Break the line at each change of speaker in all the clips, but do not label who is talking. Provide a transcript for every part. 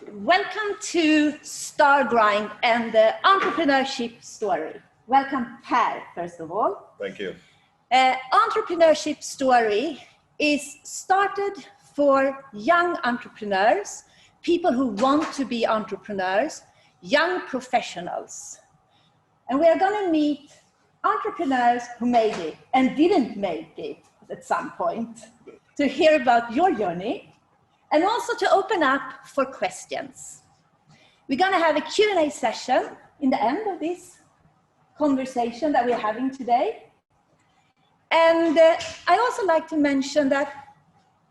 Welcome to Stargrind and the Entrepreneurship Story. Welcome, Per, first of all.
Thank you.
Entrepreneurship Story is started for young entrepreneurs, people who want to be entrepreneurs, young professionals. And we are going to meet entrepreneurs who made it and didn't make it at some point to hear about your journey and also to open up for questions. We're going to have a Q&A session in the end of this conversation that we're having today. And I also like to mention that,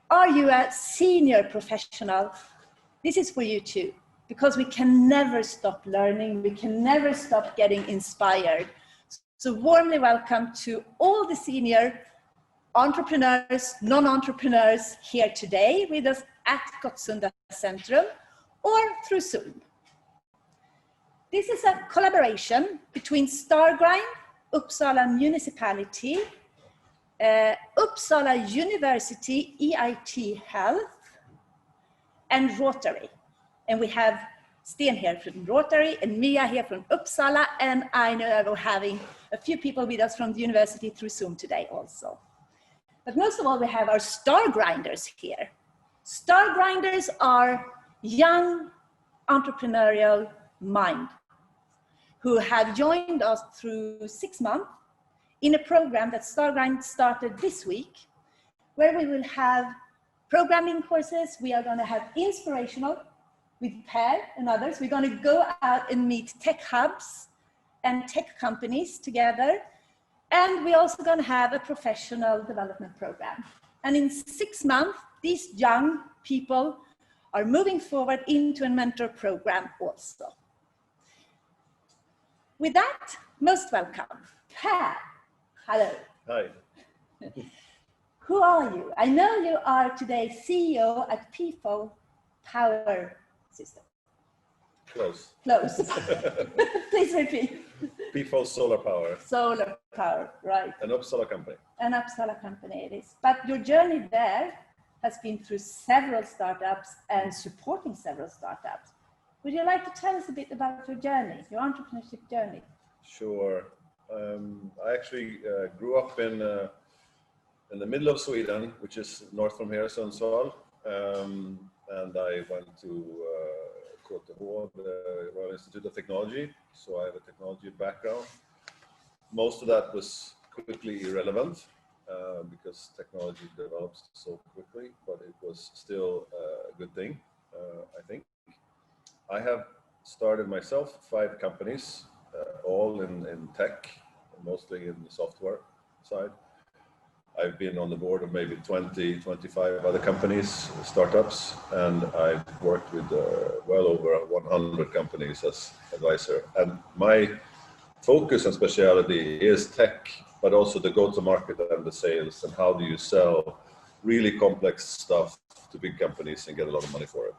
are you a senior professional? This is for you too, because we can never stop learning. We can never stop getting inspired. So warmly welcome to all the senior entrepreneurs, non-entrepreneurs here today with us at Gottsunda Centrum or through Zoom. This is a collaboration between Stargrind, Uppsala municipality, Uppsala University, EIT Health, and Rotary. And we have Sten here from Rotary and Mia here from Uppsala, and I know we're having a few people with us from the university through Zoom today also. But most of all, we have our Stargrinders here. Stargrinders are young entrepreneurial mind who have joined us through 6 months in a program that Stargrind started this week, where we will have programming courses. We are going to have inspirational with Per and others. We're going to go out and meet tech hubs and tech companies together. And we're also going to have a professional development program. And in 6 months, these young people are moving forward into a mentor program also. With that, most welcome. Per, hello.
Hi.
Who are you? I know you are today CEO at Peafowl Power System.
Close.
Close. Please repeat.
Peafowl Solar Power.
Solar power, right.
An Uppsala company.
An Uppsala company it is. But your journey there has been through several startups and supporting several startups. Would you like to tell us a bit about your journey, your entrepreneurship journey?
Sure. I actually grew up in the middle of Sweden, which is north from here, Sundsvall. And I went to KTH, the Royal Institute of Technology. So I have a technology background. Most of that was quickly irrelevant because technology develops so quickly, but it was still a good thing, I think. I have started myself 5 companies, all in tech, mostly in the software side. I've been on the board of maybe 20, 25 other companies, startups, and I've worked with well over 100 companies as advisor. And my focus and specialty is tech, but also the go-to-market and the sales, and how do you sell really complex stuff to big companies and get a lot of money for it.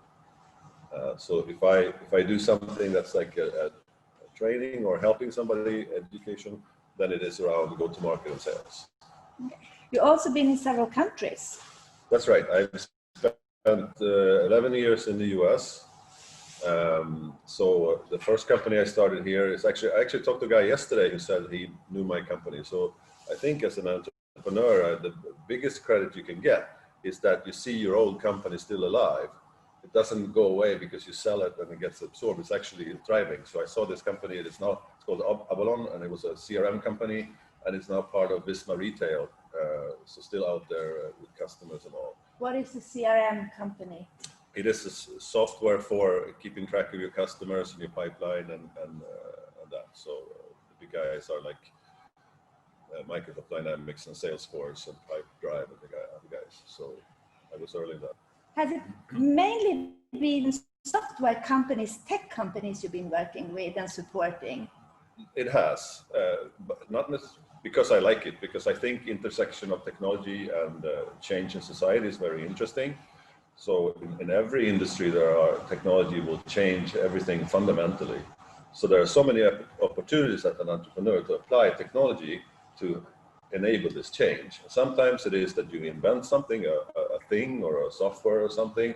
So if I do something that's like a training or helping somebody, education, then it is around go-to-market and sales.
You've also been in several countries.
That's right. I've spent 11 years in the US. So the first company I started here is I actually talked to a guy yesterday who said he knew my company. So I think as an entrepreneur, the biggest credit you can get is that you see your old company still alive. It doesn't go away because you sell it and it gets absorbed. It's actually thriving. So I saw this company. It's called Abalon, and it was a CRM company, and it's now part of Visma Retail. So still out there with customers and all.
What is the CRM company?
It is a software for keeping track of your customers and your pipeline and that. So the big guys are like Microsoft Dynamics and Salesforce and Pipedrive and the other guys. So I was early in that.
Has it mainly been software companies, tech companies you've been working with and supporting?
It has, but not necessarily because I like it, because I think intersection of technology and change in society is very interesting. So in every industry, technology will change everything fundamentally. So there are so many opportunities as an entrepreneur to apply technology to enable this change. Sometimes it is that you invent something, a thing or a software or something.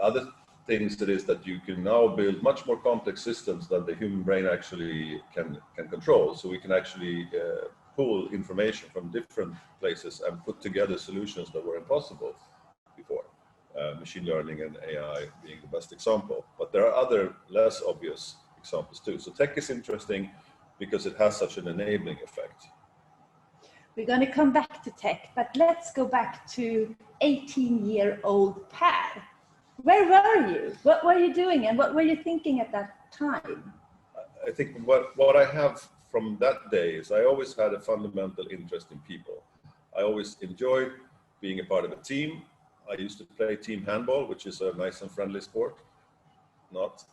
Other things that is that you can now build much more complex systems than the human brain actually can control. So we can actually pull information from different places and put together solutions that were impossible before. Machine learning and AI being the best example, but there are other less obvious examples too. So tech is interesting because it has such an enabling effect.
We're going to come back to tech, but let's go back to 18-year-old Per. Where were you? What were you doing, and what were you thinking at that time?
I think what I have from that day is I always had a fundamental interest in people. I always enjoyed being a part of a team. I used to play team handball, which is a nice and friendly sport. Not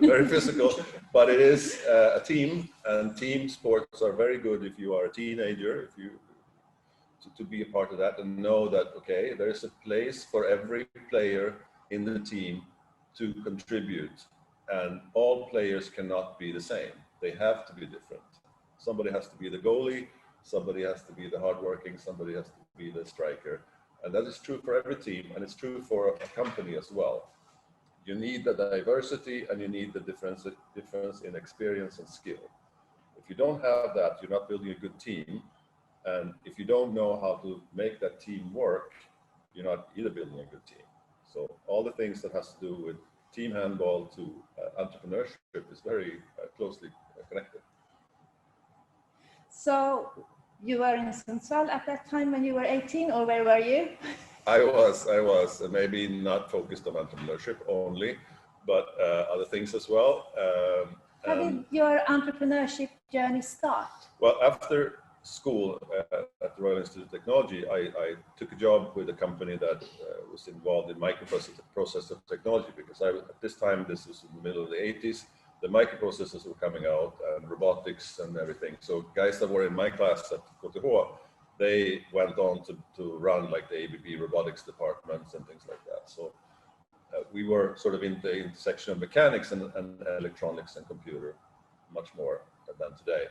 very physical, but it is a team, and team sports are very good if you are a teenager, if you to be a part of that and know that, okay, there's a place for every player in the team to contribute, and all players cannot be the same. They have to be different. Somebody has to be the goalie, somebody has to be the hardworking, somebody has to be the striker. And that is true for every team, and it's true for a company as well. You need the diversity, and you need the difference in experience and skill. If you don't have that, you're not building a good team. And if you don't know how to make that team work, you're not either building a good team. So all the things that has to do with team handball to entrepreneurship is very closely connected.
So you were in Sundsvall at that time when you were 18, or where were you?
I was maybe not focused on entrepreneurship only, but other things as well.
How did your entrepreneurship journey start?
Well, after school at the Royal Institute of Technology, I took a job with a company that was involved in microprocessor technology, because at this time, this was in the middle of the 80s, the microprocessors were coming out and robotics and everything. So guys that were in my class at KTH, they went on to run like the ABB robotics departments and things like that. So we were sort of in the intersection of mechanics and electronics and computer much more than today.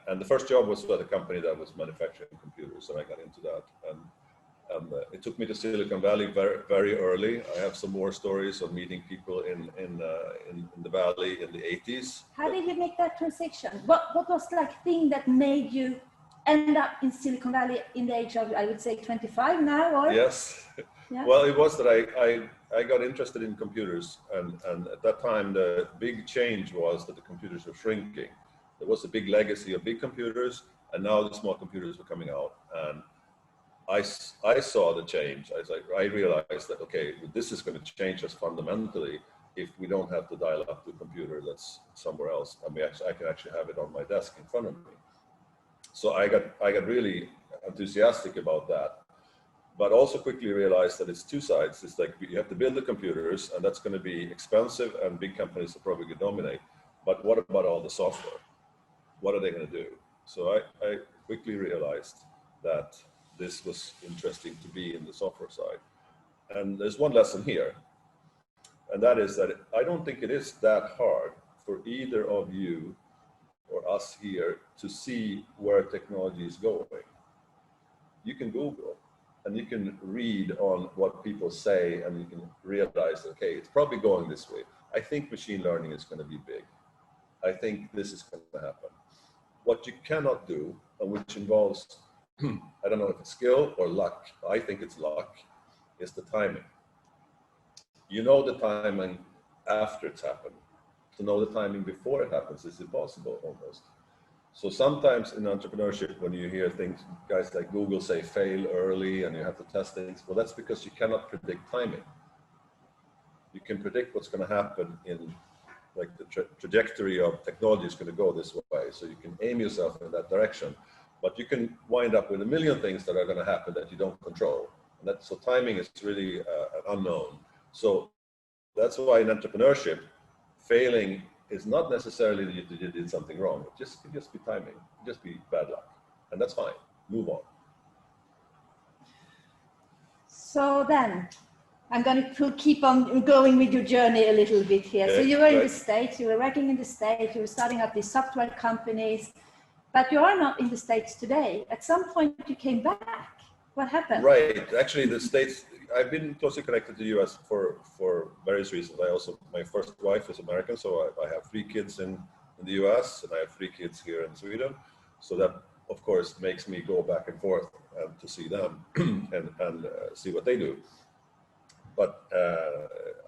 And the first job was at a company that was manufacturing computers, and I got into that. And it took me to Silicon Valley very, very early. I have some more stories of meeting people in the Valley in the 80s.
How did you make that transition? What was like thing that made you end up in Silicon Valley in the age of, I would say, 25 now? Or?
Yes. Yeah. Well, it was that I got interested in computers, and at that time the big change was that the computers were shrinking. There was a big legacy of big computers, and now the small computers were coming out. And I saw the change. I realized that, okay, this is going to change us fundamentally if we don't have to dial up to a computer that's somewhere else. I mean, I can actually have it on my desk in front of me. So I got really enthusiastic about that, but also quickly realized that it's two sides. It's like you have to build the computers, and that's going to be expensive, and big companies will probably dominate. But what about all the software? What are they going to do? So I quickly realized that this was interesting to be in the software side. And there's one lesson here, and that is that I don't think it is that hard for either of you or us here to see where technology is going. You can Google, and you can read on what people say, and you can realize, okay, it's probably going this way. I think machine learning is going to be big. I think this is going to happen. What you cannot do, and which involves, I don't know if it's skill or luck, I think it's luck, is the timing. You know the timing after it's happened. To know the timing before it happens is impossible almost. So sometimes in entrepreneurship, when you hear things, guys like Google say fail early and you have to test things, well, that's because you cannot predict timing. You can predict what's going to happen in, like, the trajectory of technology is going to go this way. So you can aim yourself in that direction, but you can wind up with a million things that are going to happen that you don't control. And so timing is really an unknown. So that's why in entrepreneurship, failing is not necessarily that you did something wrong. It could just be timing, just be bad luck. And that's fine, move on.
So then, I'm going to keep on going with your journey a little bit here. Okay, so you were in the States, you were working in the States, you were starting up these software companies, but you are not in the States today. At some point you came back. What happened?
Right. Actually, the States, I've been closely connected to the US for various reasons. My first wife is American, so I have 3 kids in the US, and I have 3 kids here in Sweden. So that, of course, makes me go back and forth to see them and see what they do. But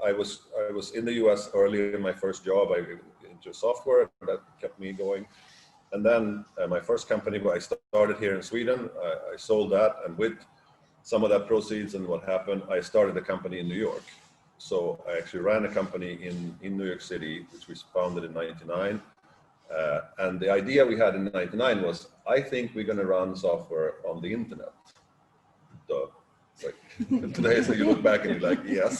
I was in the US early in my first job. I into software, that kept me going. And then my first company, I started here in Sweden. I sold that, and with some of that proceeds and what happened, I started a company in New York. So I actually ran a company in New York City, which was founded in '99. And the idea we had in '99 was, I think we're going to run software on the internet. Like, today, so you look back and you're like, yes.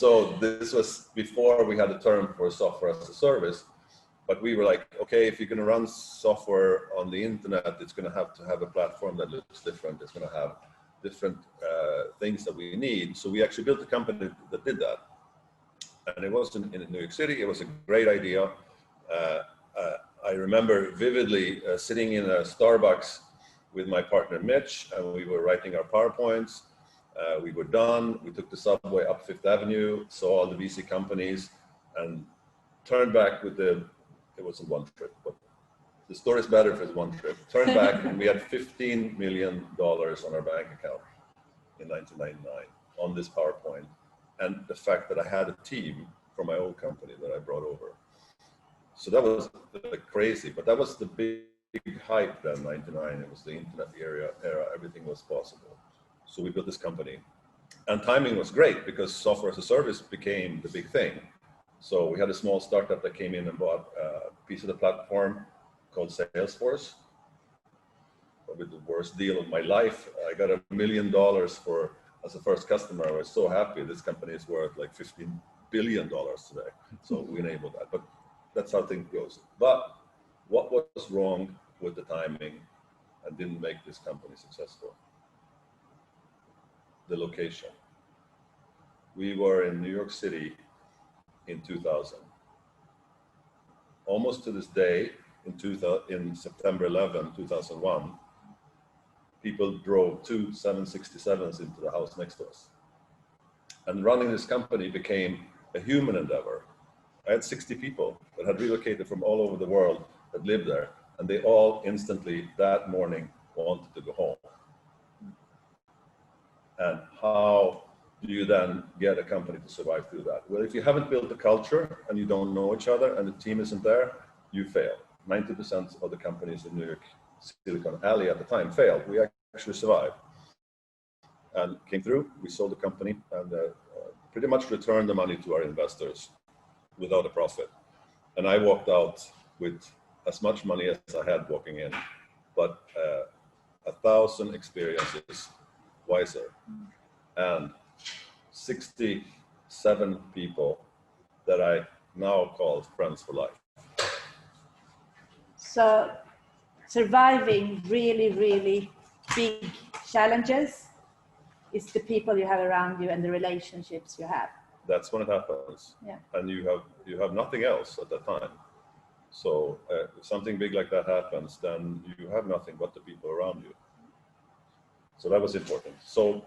So this was before we had a term for software as a service. But we were like, okay, if you're going to run software on the internet, it's going to have a platform that looks different. It's going to have different things that we need. So we actually built a company that did that. And it was in New York City. It was a great idea. I remember vividly sitting in a Starbucks with my partner Mitch, and we were writing our PowerPoints. We were done. We took the subway up Fifth Avenue, saw all the VC companies, and turned back with it wasn't one trip, but the story is better if it's one trip. Turned back and we had $15 million on our bank account in 1999 on this PowerPoint. And the fact that I had a team from my old company that I brought over. So that was like crazy, but that was the big hype then, 99. It was the internet era, everything was possible. So we built this company. And timing was great because software as a service became the big thing. So we had a small startup that came in and bought a piece of the platform called Salesforce. Probably the worst deal of my life. I got $1 million as a first customer. I was so happy. This company is worth like $15 billion today. So we enabled that. But that's how things goes. But what was wrong with the timing and didn't make this company successful? The location. We were in New York City in 2000. Almost to this day, in September 11, 2001, people drove 2 767s into the house next to us. And running this company became a human endeavor. I had 60 people that had relocated from all over the world that lived there, and they all instantly that morning wanted to go home. And how do you then get a company to survive through that? Well, if you haven't built a culture and you don't know each other and the team isn't there, you fail. 90% of the companies in New York Silicon Alley at the time failed. We actually survived and came through. We sold the company and pretty much returned the money to our investors without a profit. And I walked out with as much money as I had walking in, but 1,000 experiences wiser. And 67 people that I now call friends for life.
So surviving really, really big challenges is the people you have around you and the relationships you have.
That's when it happens.
Yeah.
And you have nothing else at that time. So if something big like that happens, then you have nothing but the people around you. So that was important. So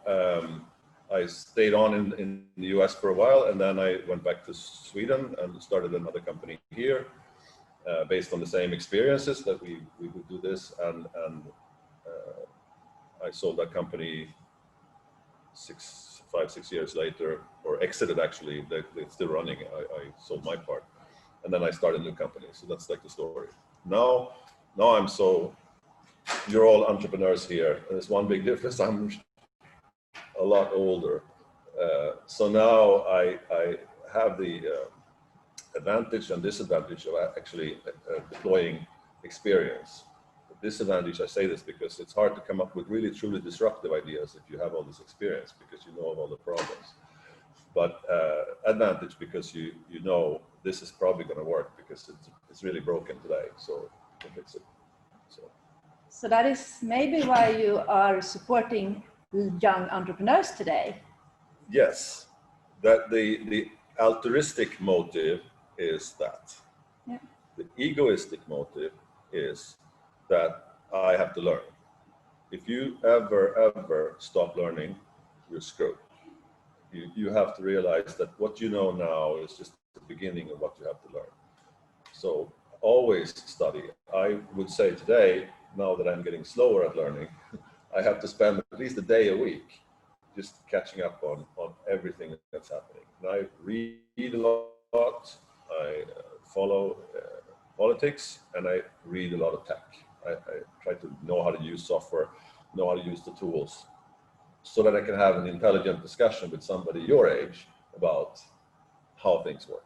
I stayed on in the US for a while, and then I went back to Sweden and started another company here based on the same experiences that we would do this. And I sold that company 5-6 years later, or exited actually. They're still running. I sold my part. And then I started a new company. So that's like the story. Now I'm you're all entrepreneurs here. There's one big difference. I'm a lot older. So now I have the advantage and disadvantage of actually deploying experience. The disadvantage, I say this because it's hard to come up with really truly disruptive ideas if you have all this experience, because you know of all the problems. But advantage because you know this is probably going to work because it's really broken today, so you can fix it.
So that is maybe why you are supporting young entrepreneurs today.
Yes, that the altruistic motive is that.
Yeah.
The egoistic motive is that I have to learn. If you ever stop learning, you're screwed. You have to realize that what you know now is just the beginning of what you have to learn. So always study. I would say today, now that I'm getting slower at learning, I have to spend at least a day a week just catching up on everything that's happening. And I read a lot, I follow politics, and I read a lot of tech. I try to know how to use software, know how to use the tools, so that I can have an intelligent discussion with somebody your age about how things work.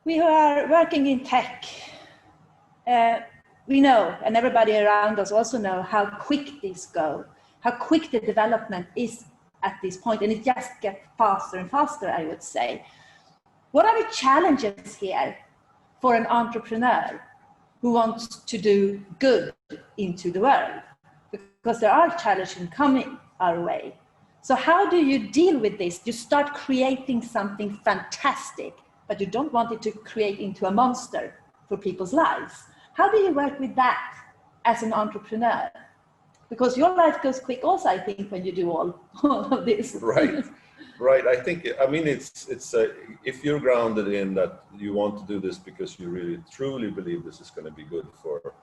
We who are working in tech, we know, and everybody around us also know, how quick these go, how quick the development is at this point, and it just gets faster and faster, I would say. What are the challenges here for an entrepreneur who wants to do good into the world? Because there are challenges coming our way. So how do you deal with this? You start creating something fantastic, but you don't want it to create into a monster for people's lives. How do you work with that as an entrepreneur? Because your life goes quick also, I think, when you do all of this.
Right. I think, I mean, it's if you're grounded in that you want to do this because you really truly believe this is going to be good for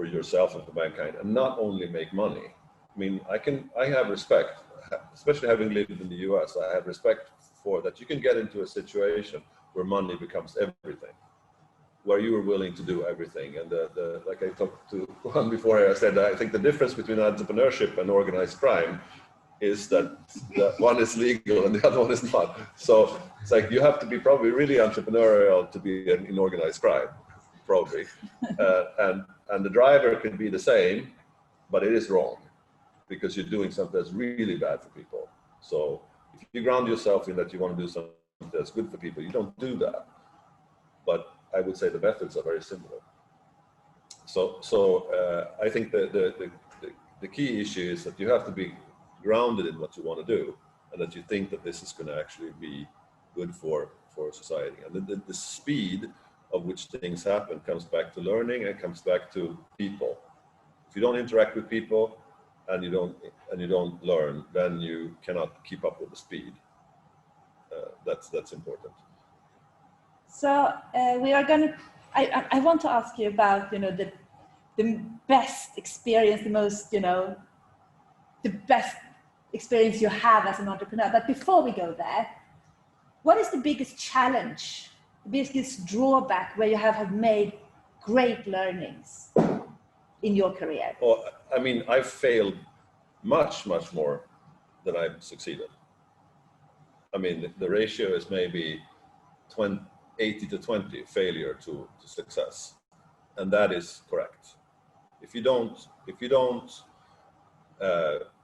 yourself and for mankind, and not only make money. I mean, I have respect, especially having lived in the US, I have respect for that. You can get into a situation where money becomes everything, where you are willing to do everything. And like I talked to one before, I said, I think the difference between entrepreneurship and organized crime is that one is legal and the other one is not. So it's like you have to be probably really entrepreneurial to be in organized crime, probably. And the driver could be the same, but it is wrong because you're doing something that's really bad for people. So if you ground yourself in that you want to do something that's good for people, you don't do that. But I would say the methods are very similar. So I think the key issue is that you have to be grounded in what you want to do, and that you think that this is going to actually be good for society. And the speed of which things happen comes back to learning and comes back to people. If you don't interact with people and you don't learn, then you cannot keep up with the speed. That's important.
So we are going to. I want to ask you about the best experience, the most the best experience you have as an entrepreneur. But before we go there, what is the biggest challenge, the biggest drawback where you have made great learnings in your career?
Well, I mean, I've failed much more than I've succeeded. I mean, the ratio is maybe 80 to 20 failure to success, and that is correct. If you don't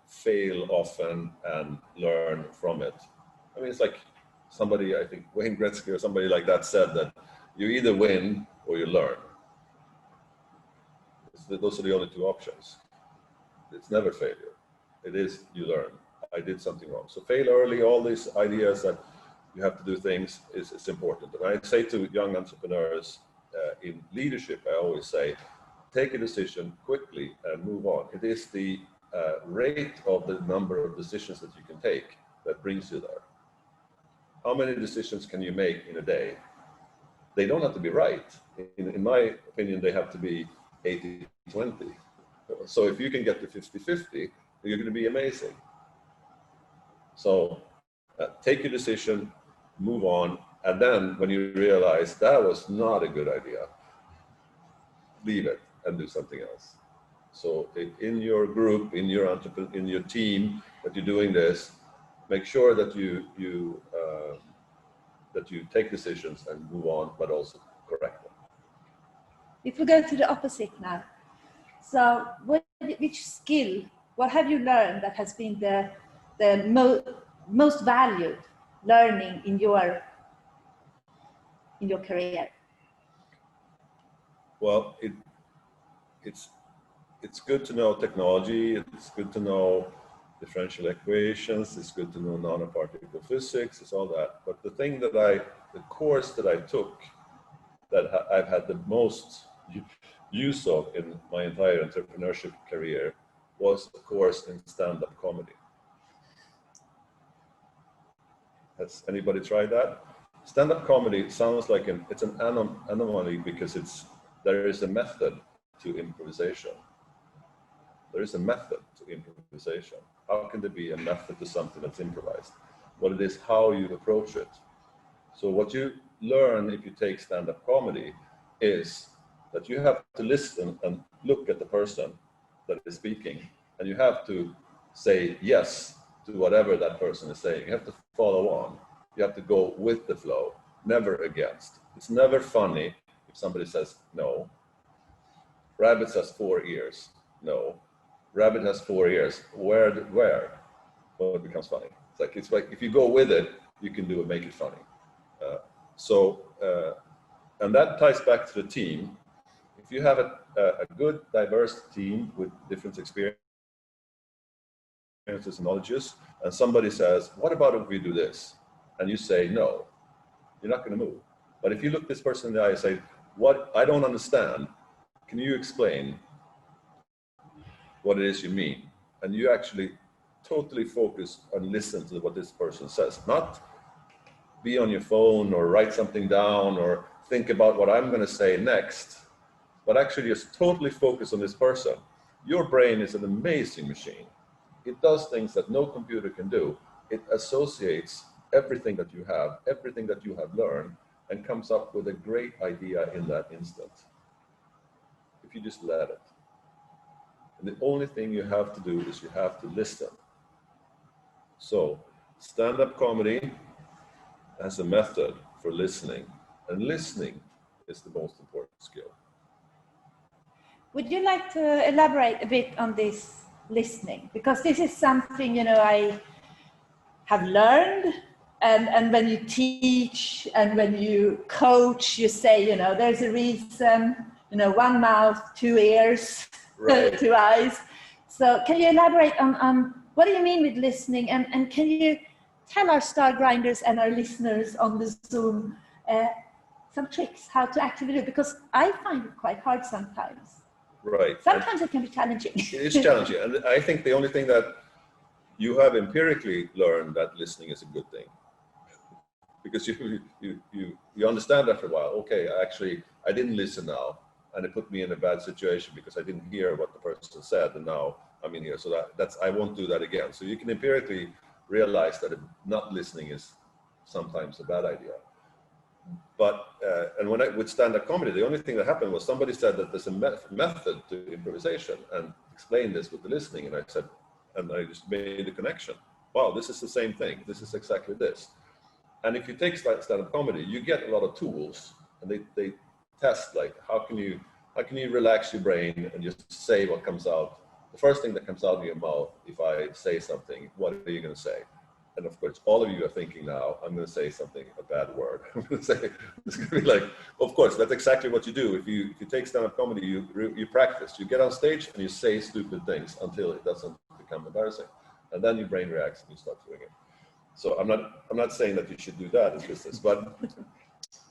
fail often and learn from it, I mean, it's like somebody, I think Wayne Gretzky or somebody like that said that you either win or you learn. Those are the only two options. It's never failure. It is you learn. I did something wrong. So fail early, all these ideas that you have to do things is important. And I say to young entrepreneurs in leadership, I always say, take a decision quickly and move on. It is the rate of the number of decisions that you can take that brings you there. How many decisions can you make in a day? They don't have to be right. In my opinion, they have to be 80-20. So if you can get to 50-50, you're going to be amazing. So take your decision, move on, and then when you realize that was not a good idea, leave it and do something else. So in your group, in your team that you're doing this, make sure that you take decisions and move on, but also correct them.
If we go to the opposite now, so which skill, what have you learned that has been the most valued learning in your career?
Well, it's good to know technology. It's good to know differential equations. It's good to know nanoparticle physics. It's all that. But the course that I took that I've had the most use of in my entire entrepreneurship career was, of course, in stand-up comedy. Has anybody tried that? Stand-up comedy sounds like it's an anomaly because there is a method to improvisation. There is a method to improvisation. How can there be a method to something that's improvised? What it is, how you approach it. So what you learn if you take stand-up comedy is that you have to listen and look at the person that is speaking, and you have to say yes to whatever that person is saying. You have to follow on. You have to go with the flow, never against. It's never funny if somebody says no. Rabbit has 4 ears. No. Rabbit has 4 ears. Where? Well, it becomes funny. It's like if you go with it, you can make it funny. And that ties back to the team. If you have a good, diverse team with different experiences and knowledges, and somebody says, what about if we do this? And you say no, you're not going to move. But if you look this person in the eye and say, what I don't understand, can you explain what it is you mean? And you actually totally focus and listen to what this person says, not be on your phone or write something down or think about what I'm going to say next, but actually just totally focus on this person. Your brain is an amazing machine. It does things that no computer can do. It associates everything that you have learned, and comes up with a great idea in that instant. If you just let it. And the only thing you have to do is you have to listen. So, stand-up comedy has a method for listening, and listening is the most important skill.
Would you like to elaborate a bit on this listening? Because this is something, I have learned, and when you teach and when you coach, you say, there's a reason, one mouth, 2 ears,
right.
2 eyes. So can you elaborate on what do you mean with listening? And can you tell our Stargrinders and our listeners on the Zoom some tricks how to actually do it? Because I find it quite hard sometimes.
Right.
Sometimes it can be challenging.
It is challenging. And I think the only thing that you have empirically learned that listening is a good thing. Because you understand after a while, okay, I didn't listen now, and it put me in a bad situation because I didn't hear what the person said, and now I'm in here. So I won't do that again. So you can empirically realize that not listening is sometimes a bad idea. But and with stand-up comedy, the only thing that happened was somebody said that there's a method to improvisation and explained this with the listening, and I said, and I just made the connection. Wow, this is the same thing. This is exactly this. And if you take stand-up comedy, you get a lot of tools, and they test like how can you relax your brain and just say what comes out. The first thing that comes out of your mouth, if I say something, what are you going to say? And of course, all of you are thinking now, I'm going to say something, a bad word. I'm going to say, it's going to be like, of course, that's exactly what you do. If you take stand-up comedy, you practice. You get on stage and you say stupid things until it doesn't become embarrassing. And then your brain reacts and you start doing it. So I'm not saying that you should do that in business, but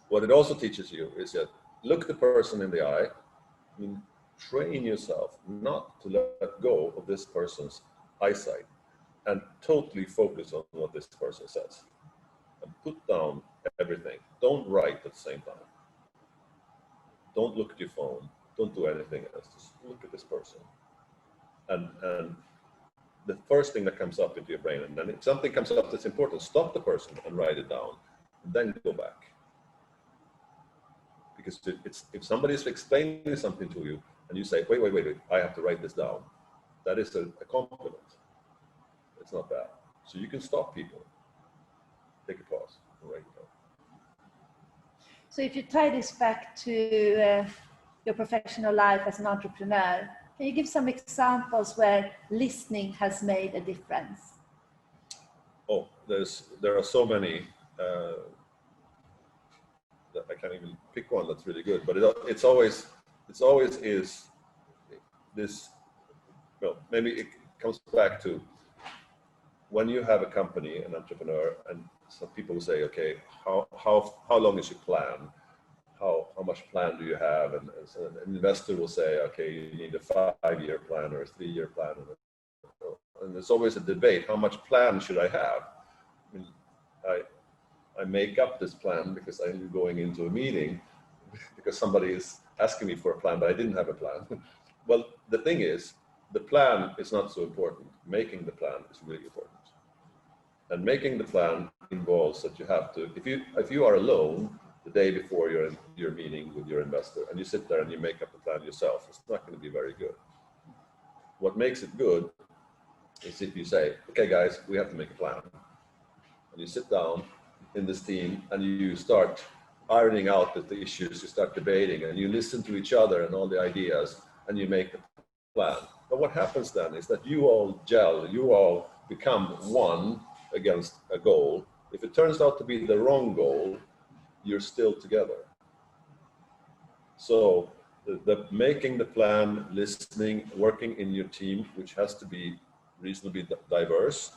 what it also teaches you is that look the person in the eye. I mean, train yourself not to let go of this person's eyesight and totally focus on what this person says. And put down everything. Don't write at the same time. Don't look at your phone. Don't do anything else. Just look at this person. And the first thing that comes up into your brain, and then if something comes up that's important, stop the person and write it down, and then go back. Because if somebody is explaining something to you, and you say, wait, I have to write this down, that is a compliment. It's not bad. So you can stop people. Take a pause and write it down.
So if you tie this back to your professional life as an entrepreneur, can you give some examples where listening has made a difference?
Oh, there are so many that I can't even pick one that's really good. But it's always is this. Well, maybe it comes back to when you have a company, an entrepreneur, and some people will say, okay, how long is your plan? How how much plan do you have? And so an investor will say, okay, you need a 5-year plan or a 3-year plan. And there's always a debate, how much plan should I have? I mean, I make up this plan because I'm going into a meeting because somebody is asking me for a plan, but I didn't have a plan. Well, the thing is, the plan is not so important. Making the plan is really important. And making the plan involves that you have to, if you are alone the day before your meeting with your investor and you sit there and you make up the plan yourself, it's not going to be very good. What makes it good is if you say, okay guys, we have to make a plan. And you sit down in this team and you start ironing out the issues, you start debating and you listen to each other and all the ideas and you make a plan. But what happens then is that you all gel, you all become one against a goal. If it turns out to be the wrong goal, you're still together. So the making the plan, listening, working in your team, which has to be reasonably diverse,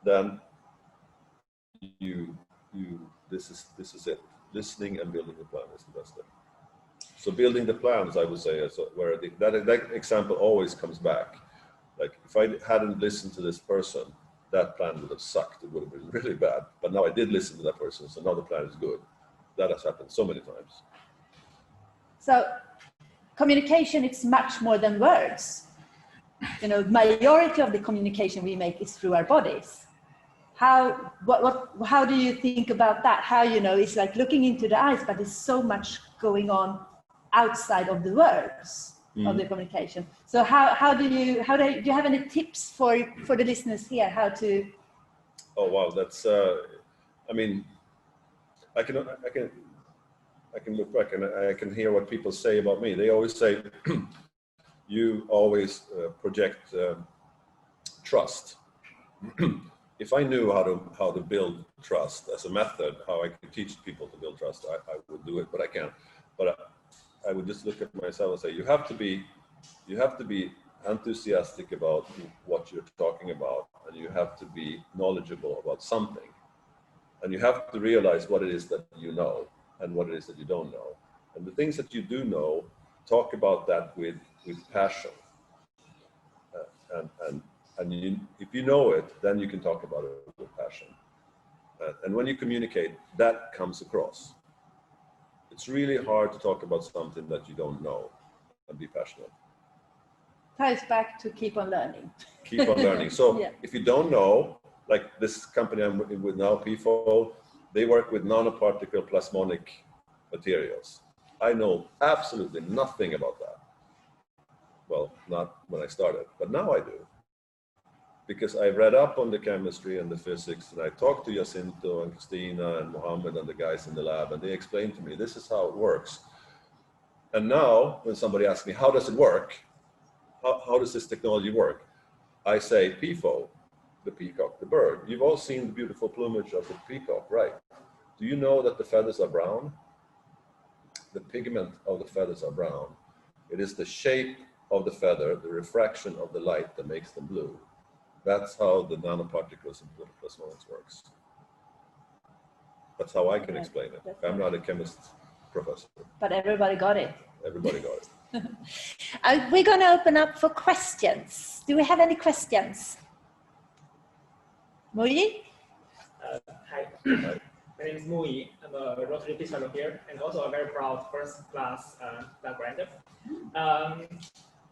then this is it. Listening and building the plan is the best thing. So building the plans, I would say, is where that example always comes back. Like if I hadn't listened to this person, that plan would have sucked. It would have been really bad. But now I did listen to that person, so now the plan is good. That has happened so many times.
So communication is much more than words. You know, majority of the communication we make is through our bodies. How do you think about that? How, you know, it's like looking into the eyes, but there's so much going on outside of the words of the communication. So do you have any tips for the listeners here, how to?
Oh, wow. That's, I mean, I can look back and I can hear what people say about me. They always say, you always project trust. If I knew how to build trust as a method, how I could teach people to build trust, I would do it, but I can't. But I would just look at myself and say, you have to be enthusiastic about what you're talking about, and you have to be knowledgeable about something, and you have to realize what it is that you know and what it is that you don't know, and the things that you do know, talk about that with passion, and if you know it, then you can talk about it with passion. And when you communicate, that comes across. It's really hard to talk about something that you don't know and be passionate.
Ties back to keep on learning.
Keep on learning. So
yeah.
If you don't know, like this company I'm with now, Peafowl, they work with nanoparticle plasmonic materials. I know absolutely nothing about that. Well, not when I started, but now I do. Because I read up on the chemistry and the physics, and I talked to Jacinto and Christina and Mohammed and the guys in the lab, and they explained to me, this is how it works. And now, when somebody asks me, how does it work? How does this technology work? I say, Peafowl, the peacock, the bird. You've all seen the beautiful plumage of the peacock, right? Do you know that the feathers are brown? The pigment of the feathers are brown. It is the shape of the feather, the refraction of the light that makes them blue. That's how the nanoparticles in plasmonics works. That's how I can explain it. I'm not a chemist professor.
But everybody got it.
Everybody got it.
We're going to open up for questions. Do we have any questions? Muyi?
Hi. My name is Muyi. I'm a Rotary Peace Fellow here, and also a very proud first-class Stargrind.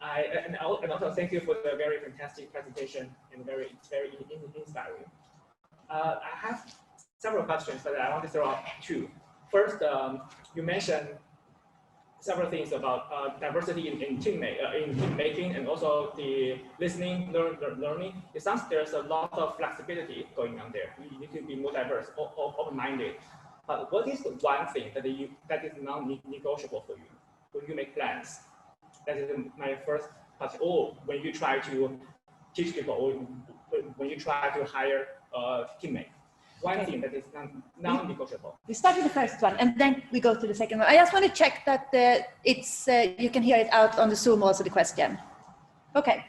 And also thank you for the very fantastic presentation and it's very inspiring. I have several questions, but I want to throw out two. First, you mentioned several things about diversity in team making and also the listening, learning. It sounds there's a lot of flexibility going on there. You need to be more diverse, open-minded. But what is the one thing that is non-negotiable for you when you make plans? That is my first question. Or when you try to teach people, or when you try to hire a teammate. One thing that is non-negotiable.
We start with the first one, and then we go to the second one. I just want to check that you can hear it out on the Zoom also, the question. Okay.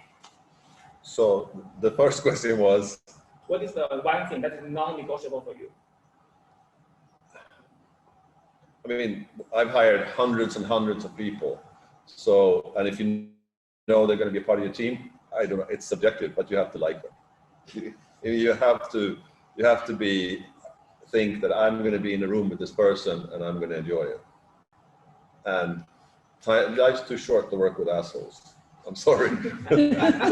So the first question was?
What is the one thing that is non-negotiable for you?
I mean, I've hired hundreds and hundreds of people. So, and if you know they're going to be a part of your team, I don't know, it's subjective, but you have to like them. You have to think that I'm going to be in a room with this person and I'm going to enjoy it. And life's too short to work with assholes. I'm sorry.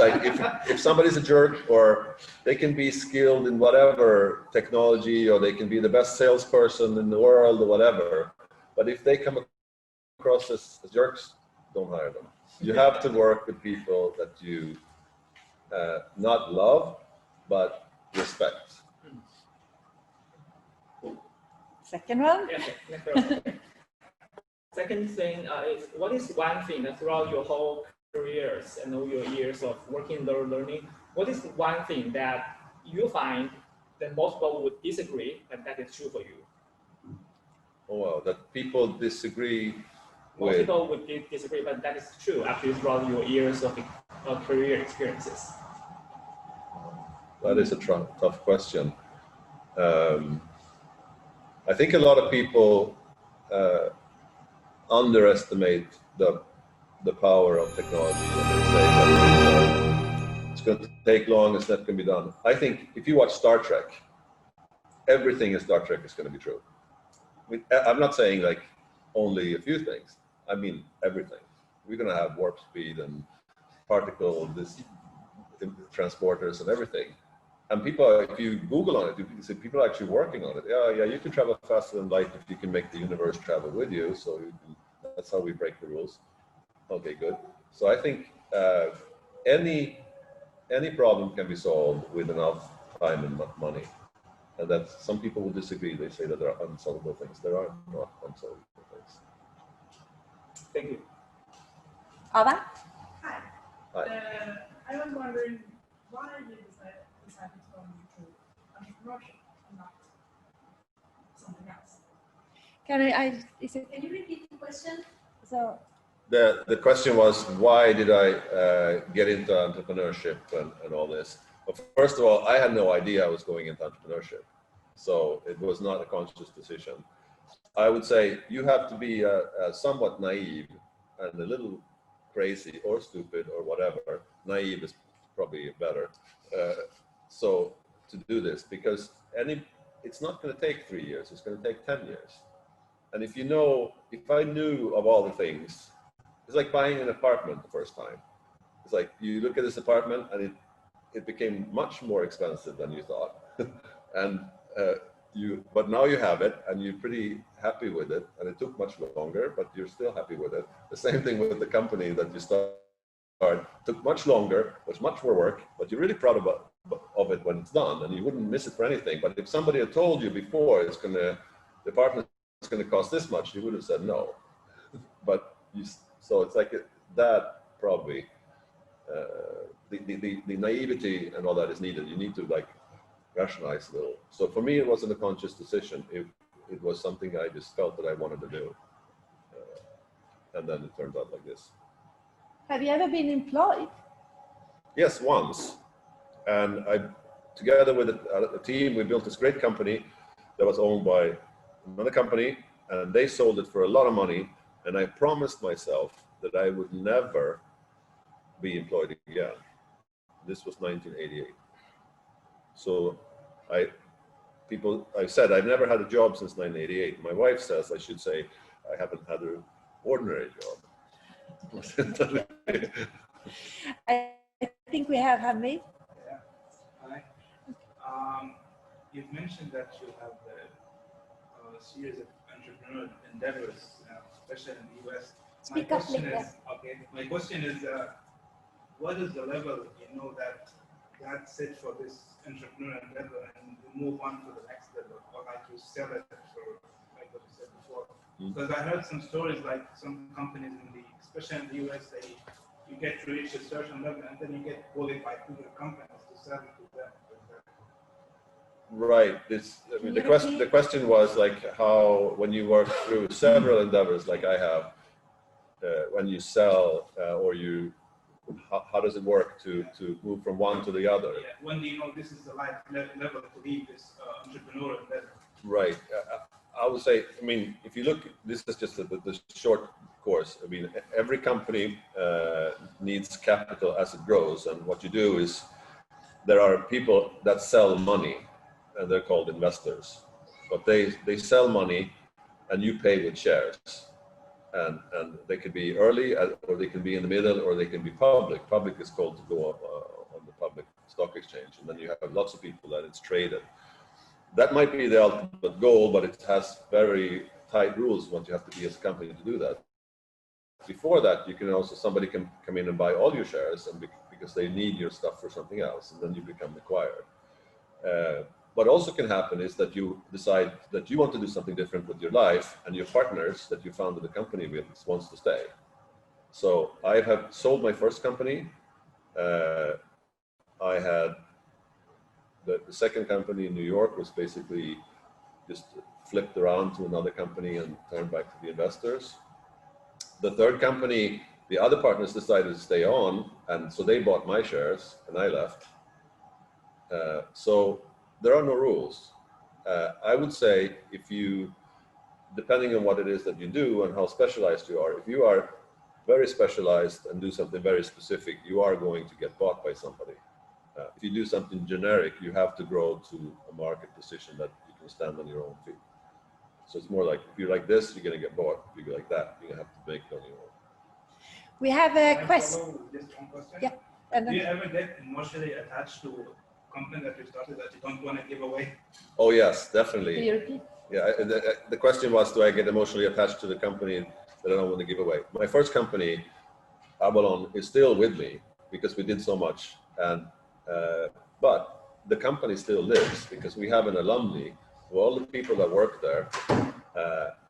Like if somebody's a jerk, or they can be skilled in whatever technology, or they can be the best salesperson in the world or whatever, but if they come across as jerks, don't hire them. You have to work with people that you not love, but respect.
Second one?
Yes, second thing is, what is one thing that throughout your whole careers and all your years of working or learning, what is one thing that you find that most people would disagree, but that is true for you?
Oh, wow, that people disagree
Most people would disagree, but that is true actually throughout your years of career experiences.
That is a tough question. I think a lot of people underestimate the power of technology, and they say that it's going to take long, it's not going to be done. I think if you watch Star Trek, everything in Star Trek is going to be true. I mean, I'm not saying like only a few things. I mean everything. We're going to have warp speed and particle transporters and everything. And people, if you Google on it, you see people are actually working on it. Yeah, you can travel faster than light if you can make the universe travel with you. So that's how we break the rules. Okay, good. So I think any problem can be solved with enough time and money. And that some people will disagree. They say that there are unsolvable things. There are not unsolvable things.
Thank you.
Ava?
Hi.
Hi.
I was wondering why you decided to go into entrepreneurship and not something else.
Can
Can you repeat the question?
So
The question was, why did I get into entrepreneurship and all this? Well, first of all, I had no idea I was going into entrepreneurship. So it was not a conscious decision. I would say you have to be somewhat naive and a little crazy or stupid or whatever. Naive is probably better. So to do this, because it's not going to take 3 years, it's going to take 10 years. And if I knew of all the things, it's like buying an apartment the first time. It's like you look at this apartment and it became much more expensive than you thought. And but now you have it and you're pretty happy with it, and it took much longer, but you're still happy with it. The same thing with the company that you start. Took much longer, was much more work, but you're really proud of it when it's done, and you wouldn't miss it for anything. But if somebody had told you before the apartment is going to cost this much, you would have said no. But so it's like that probably the naivety and all that is needed. You need to like rationalize a little. So for me, it wasn't a conscious decision. It was something I just felt that I wanted to do, and then it turned out like this.
have you ever been employed?
Yes, once. And together with a team, we built this great company that was owned by another company, and they sold it for a lot of money. And I promised myself that I would never be employed again. This was 1988. So I said, I've never had a job since 1988. My wife says I should say, I haven't had an ordinary job.
I think we have Hamid.
Yeah. Hi. You've mentioned that you have a series of entrepreneurial endeavors, especially in the US.
Speak up,
My question is, what is the level that's it for this entrepreneurial endeavor, and you move on to the next level, or like you sell it for, like what you said before? Because I heard some stories like some companies especially in the US, you get to reach a certain level and then you get bullied by bigger companies to sell it to them.
Right. The question was like how, when you work through several endeavors like I have, when you sell how does it work to move from one to the other?
Yeah. When do you know this is the right level to leave this entrepreneurial endeavor?
Right. I would say, I mean, if you look, this is just the short course. I mean, every company needs capital as it grows, and what you do is there are people that sell money, and they're called investors. But they sell money, and you pay with shares. And they can be early, or they can be in the middle, or they can be public. Public is called to go up on the public stock exchange, and then you have lots of people that it's traded. That might be the ultimate goal, but it has very tight rules what you have to be as a company to do that. Before that, you can also, somebody can come in and buy all your shares, and because they need your stuff for something else, and then you become acquired. What also can happen is that you decide that you want to do something different with your life, and your partners that you founded the company with wants to stay. So I have sold my first company. I had the second company in New York was basically just flipped around to another company and turned back to the investors. The third company, the other partners decided to stay on, and so they bought my shares and I left. So there are no rules. I would say if you, depending on what it is that you do and how specialized you are, if you are very specialized and do something very specific, you are going to get bought by somebody. If you do something generic, you have to grow to a market position that you can stand on your own feet. So it's more like, if you're like this, you're going to get bought. If you're like that, you're going to have to make it on your own.
We have a question.
Just one question.
Yeah. And
do you ever get emotionally attached to a company that you started that you don't want to give away?
Oh yes, definitely.
Can you repeat?
Yeah, the question was, do I get emotionally attached to the company that I don't want to give away? My first company, Abalon, is still with me because we did so much. And but the company still lives because we have an alumni of all the people that work there,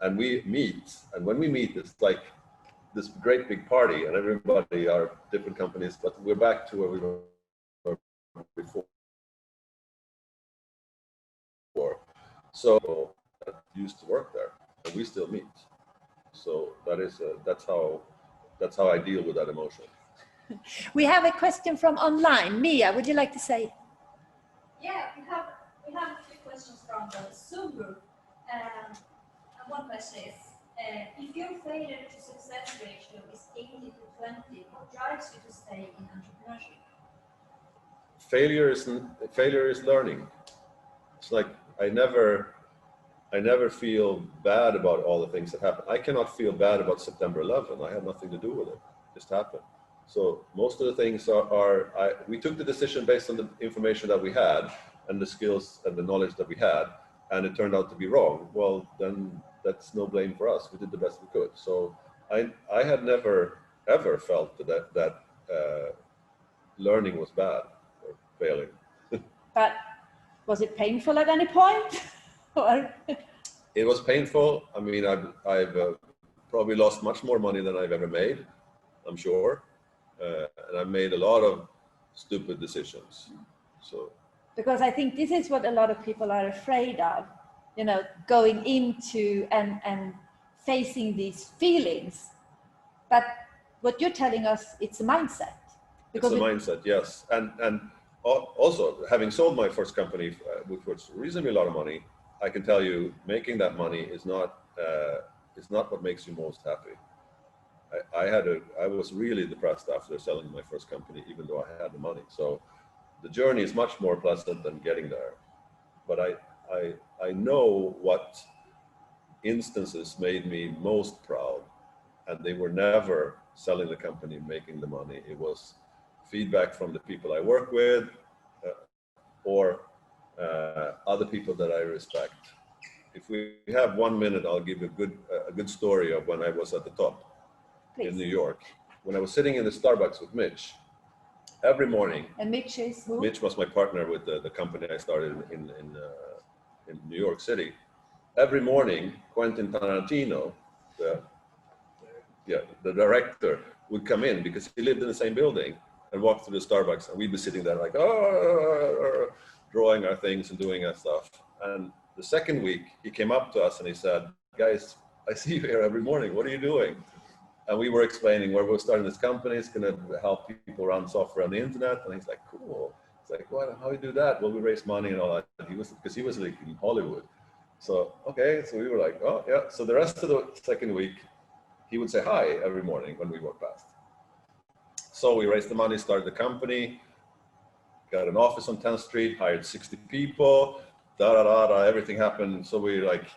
and we meet. And when we meet, it's like this great big party, and everybody are different companies, but we're back to where we were before. So I used to work there, and we still meet. So that is that's how I deal with that emotion.
We have a question from online. Mia, would you like to say?
Yeah, we have a few questions from the Zoom group. And one question is, if your failure to success ratio is 80 to 20, what drives you to stay in entrepreneurship?
Failure is learning. It's like I never feel bad about all the things that happen. I cannot feel bad about September 11. I had nothing to do with it. It just happened. So most of the things we took the decision based on the information that we had and the skills and the knowledge that we had, and it turned out to be wrong. Well, then that's no blame for us. We did the best we could. So I had never ever felt that learning was bad or failing.
But was it painful at any point? Or?
It was painful. I mean, I've probably lost much more money than I've ever made, I'm sure. And I've made a lot of stupid decisions. So,
because I think this is what a lot of people are afraid of, you know, going into and facing these feelings. But what you're telling us, it's a mindset.
Because it's a mindset, yes. And also, having sold my first company, which was reasonably a lot of money, I can tell you, making that money is not what makes you most happy. I was really depressed after selling my first company, even though I had the money. So the journey is much more pleasant than getting there. But I know what instances made me most proud, and they were never selling the company, making the money. It was feedback from the people I work with, or other people that I respect. If we have 1 minute, I'll give a good story of when I was at the top. Please. In New York. When I was sitting in the Starbucks with Mitch, every morning.
And Mitch is who?
Mitch was my partner with the company I started in New York City. Every morning, Quentin Tarantino, the director, would come in because he lived in the same building and walk through the Starbucks, and we'd be sitting there like, drawing our things and doing our stuff. And the second week, he came up to us and he said, guys, I see you here every morning. What are you doing? And we were explaining where we're starting this company. It's going to help people run software on the internet. And he's like, cool. It's like, what? How do you do that? Well, we raise money and all that. Because he was like in Hollywood. So, okay, so we were like, oh yeah. So the rest of the second week, he would say hi every morning when we walked past. So we raised the money, started the company, got an office on 10th Street, hired 60 people, everything happened. So we like,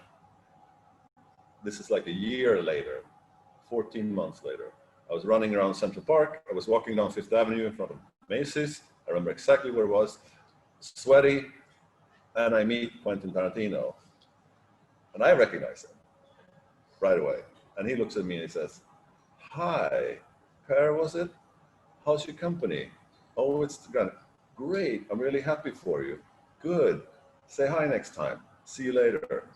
this is like a year later, 14 months later. I was running around Central Park. I was walking down Fifth Avenue in front of Macy's. I remember exactly where it was, sweaty, and I meet Quentin Tarantino. And I recognize him right away. And he looks at me and he says, hi, Per, was it? How's your company? Oh, it's great. I'm really happy for you. Good. Say hi next time. See you later.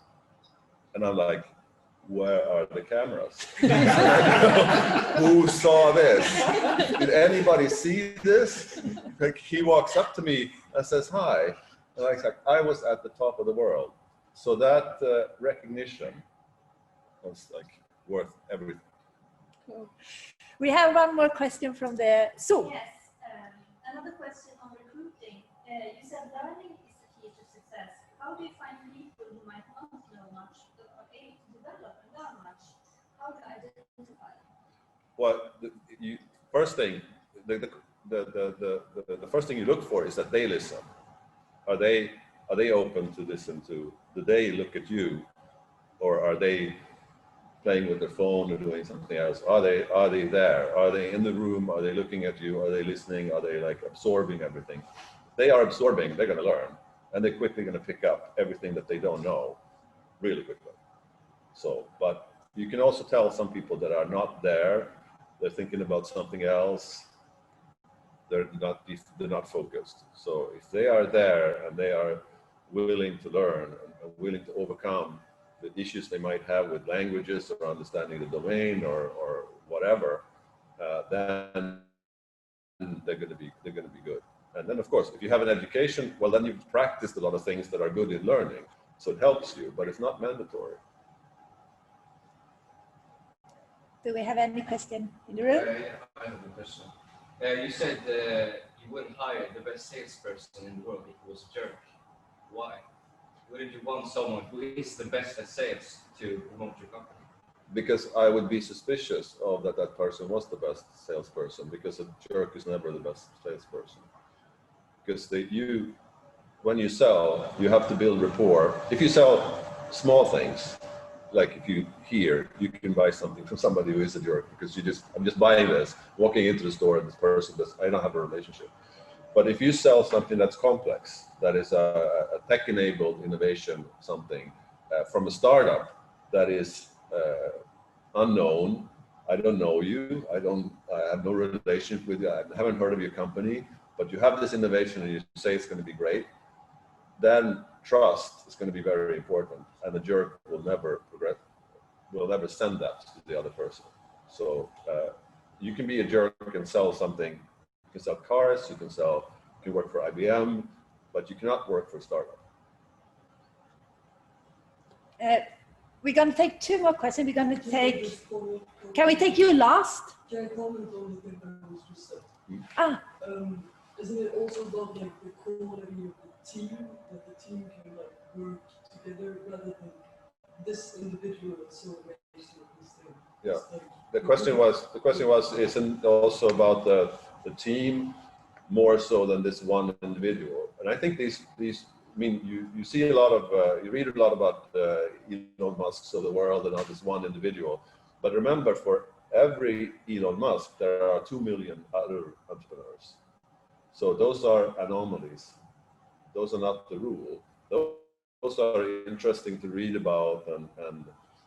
And I'm like, where are the cameras? Who saw this? Did anybody see this? Like, he walks up to me and says hi. And I was at the top of the world. So that recognition was like worth everything.
Cool. We have one more question from the Zoom.
Yes, another question on recruiting. You said learning is the key to success. How do you find people who might not know much but are able to develop and learn much? How do you identify them?
Well, first thing, the first thing you look for is that they listen. Are they open to listen to? Do they look at you, or are they playing with their phone or doing something else? Are they there? Are they in the room? Are they looking at you? Are they listening? Are they like absorbing everything? They are absorbing, they're going to learn, and they're quickly going to pick up everything that they don't know really quickly. So, but you can also tell some people that are not there, they're thinking about something else, they're not focused. So if they are there and they are willing to learn and willing to overcome the issues they might have with languages or understanding the domain or whatever, then they're going to be good. And then, of course, if you have an education, well, then you've practiced a lot of things that are good in learning, so it helps you, but it's not mandatory.
Do we have any question in the room?
Yeah, I have a question. You said you wouldn't hire the best salesperson in the world if he was a jerk. Why? Wouldn't you want someone who is the best at sales to promote your company?
Because I would be suspicious of that person was the best salesperson, because a jerk is never the best salesperson. Because when you sell, you have to build rapport. If you sell small things, like if you can buy something from somebody who is a jerk, because I'm just buying this, walking into the store, and this person I don't have a relationship. But if you sell something that's complex, that is a tech-enabled innovation, something from a startup that is unknown, I don't know you, I have no relationship with you, I haven't heard of your company, but you have this innovation and you say it's going to be great, then trust is going to be very important, and the jerk will never progress, will never send that to the other person. So you can be a jerk and sell something. You can sell cars, you can work for IBM, but you cannot work for a startup.
We're going to take two more questions. We're going to take, can we take you last?
Can I comment on the thing that was just said?
Ah.
Isn't it also about like the quality of the team, that the team can like work together rather than this individual is so amazing at this thing?
Yeah.
Like,
The question was, isn't also about the team more so than this one individual? And I think these I mean, you see a lot of, you read a lot about Elon Musk's of the world and not this one individual. But remember, for every Elon Musk, there are 2 million other entrepreneurs. So those are anomalies. Those are not the rule. Those are interesting to read about, and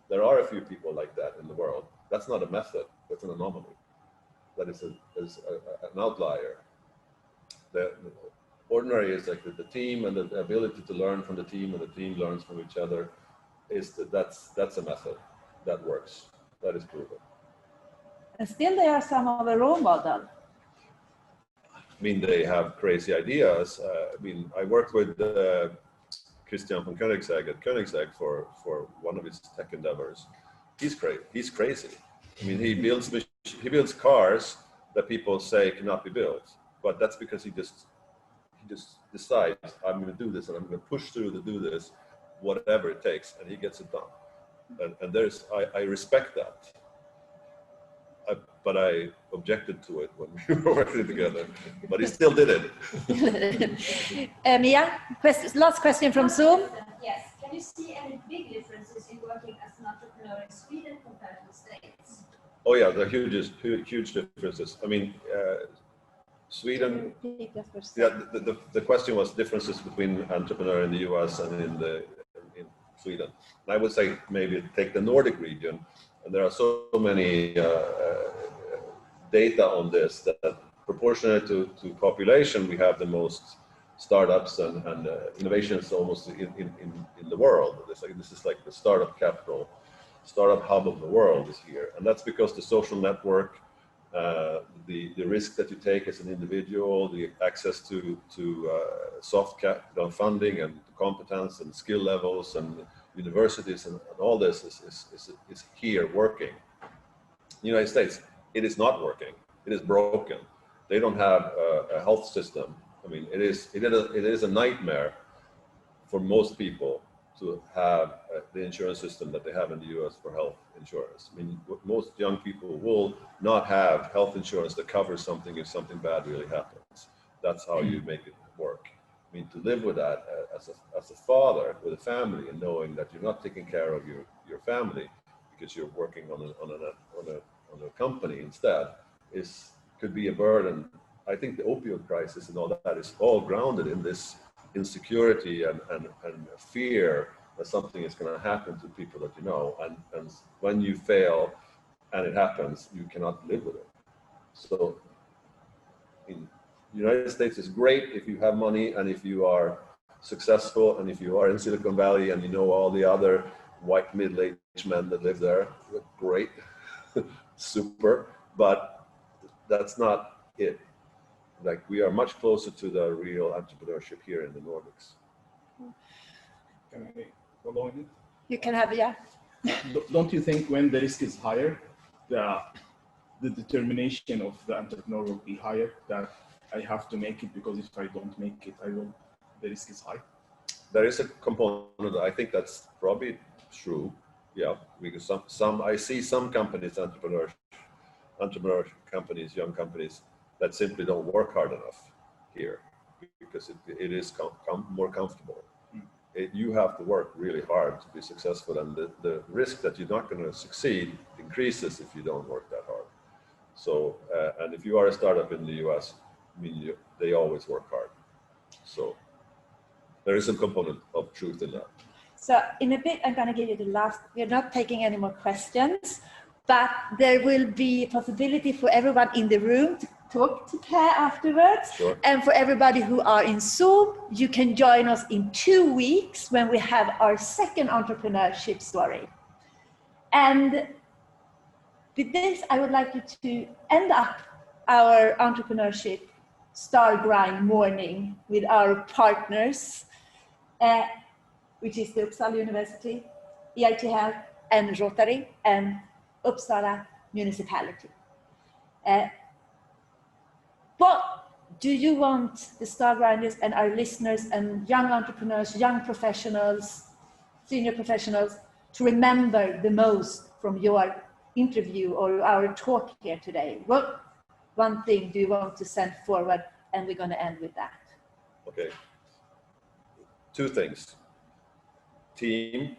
there are a few people like that in the world. That's not a method, that's an anomaly. That is an outlier. The ordinary is like the team and the ability to learn from the team, and the team learns from each other. That's a method that works. That is proven.
And still they are some of a role model.
I mean, they have crazy ideas. I mean, I worked with Christian von Koenigsegg at Koenigsegg for one of his tech endeavors. He's crazy. I mean, he builds cars that people say cannot be built, but that's because he just decides, I'm going to do this, and I'm going to push through to do this, whatever it takes, and he gets it done. And there's, I respect that. But I objected to it when we were working together, but he still did
it. Mia, last question from Zoom.
Yes, can you see any big differences in working as an entrepreneur in Sweden compared to the States?
Oh yeah, there are huge differences. I mean, Sweden, yeah, the question was differences between entrepreneur in the US and in Sweden. And I would say maybe take the Nordic region, and there are so many data on this that proportionate to population, we have the most startups and innovations almost in the world. This is like the startup capital, startup hub of the world is here. And that's because the social network, the risk that you take as an individual, the access to soft capital funding and competence and skill levels and universities and all this is here working. In the United States, it is not working. It is broken. They don't have a health system. I mean, it is a nightmare for most people to have the insurance system that they have in the US for health insurance. I mean, most young people will not have health insurance that covers something if something bad really happens. That's how you make it work. I mean, to live with that as a father with a family and knowing that you're not taking care of your family because you're working on a company instead could be a burden. I think the opioid crisis and all that is all grounded in this insecurity and fear that something is going to happen to people that you know, and when you fail and it happens, you cannot live with it. So in the United States is great if you have money and if you are successful and if you are in Silicon Valley and you know all the other white middle-aged men that live there. Great, super, but that's not it. Like, we are much closer to the real entrepreneurship here in the Nordics.
Can I follow on it?
You can have, yeah.
Don't you think when the risk is higher, the determination of the entrepreneur will be higher, that I have to make it because if I don't make it, the risk is high?
There is a component, I think that's probably true, yeah, because I see some companies, entrepreneur companies, young companies, that simply don't work hard enough here because it is more comfortable. You have to work really hard to be successful, and the risk that you're not going to succeed increases if you don't work that hard. So, and if you are a startup in the US, I mean, they always work hard. So there is a component of truth in that.
So in a bit, I'm going to give you the last, we're not taking any more questions, but there will be a possibility for everyone in the room to talk to Per afterwards.
Sure.
And for everybody who are in Zoom, you can join us in 2 weeks when we have our second entrepreneurship story. And with this, I would like you to end up our entrepreneurship Stargrind morning with our partners, which is the Uppsala University, EIT Health, and Rotary, and Uppsala municipality. What do you want the Stargrinders and our listeners and young entrepreneurs, young professionals, senior professionals to remember the most from your interview or our talk here today? What one thing do you want to send forward? And we're going to end with that.
Okay. 2 things. Team,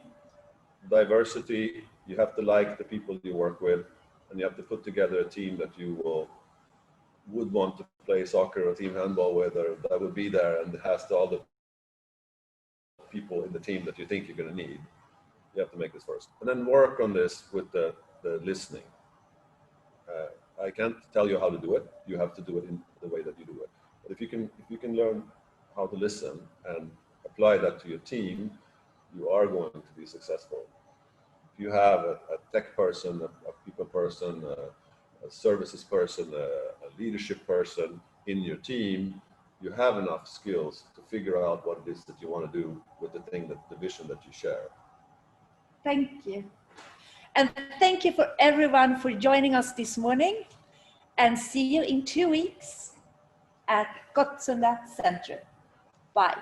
diversity. You have to like the people you work with, and you have to put together a team that you would want to play soccer or team handball with, or that would be there and has all the people in the team that you think you're going to need. You have to make this first, and then work on this with the listening. I can't tell you how to do it. You have to do it in the way that you do it. But if you can learn how to listen and apply that to your team, you are going to be successful. If you have a tech person, a people person, a services person, a leadership person in your team, you have enough skills to figure out what it is that you want to do with the vision that you share.
Thank you. And thank you for everyone for joining us this morning, and see you in 2 weeks at Gottsunda Centrum. Bye.